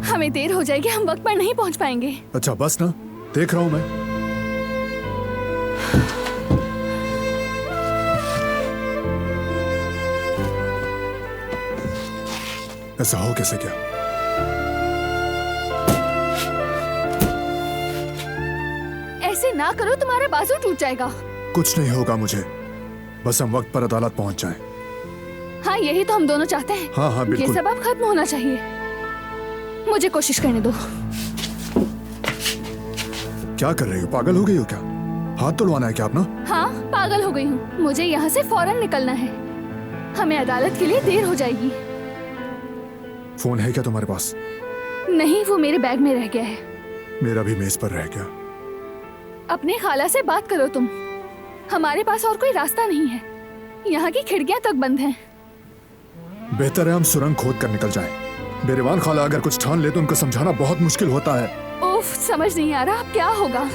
हमें देर हो जाएगी, हम वक्त पर नहीं पहुंच पाएंगे। अच्छा बस ना, देख रहा हूं मैं। ऐसा हो कैसे क्या? ऐसे ना करो, तुम्हारा बाजू टूट जाएगा। कुछ नहीं होगा मुझे, बस हम वक्त पर अदालत पहुंच जाएं। हाँ, यही तो हम दोनों चाहते हैं। हाँ हाँ बिल्कुल। ये सब अब खत्म होना चाहिए। मुझे कोशिश करने दो। क्या कर रही हो, पागल हो गई हो क्या? हाथ तोड़वाना है क्या अपना? हाँ, पागल हो गई हूँ। मुझे यहाँ से फौरन निकलना है, हमें अदालत के लिए देर हो जाएगी। फोन है क्या तुम्हारे पास? नहीं, वो मेरे बैग में रह गया है। मेरा भी मेज पर रह गया। अपने खाला से बात करो तुम, हमारे पास और कोई रास्ता नहीं है, यहाँ की खिड़कियाँ तक बंद हैं। बेहतर है हम सुरंग खोद कर निकल जाएं। बेरीवान खाला अगर कुछ ठान ले तो उनको समझाना बहुत मुश्किल होता है। उफ, समझ नहीं आ रहा अब क्या होगा।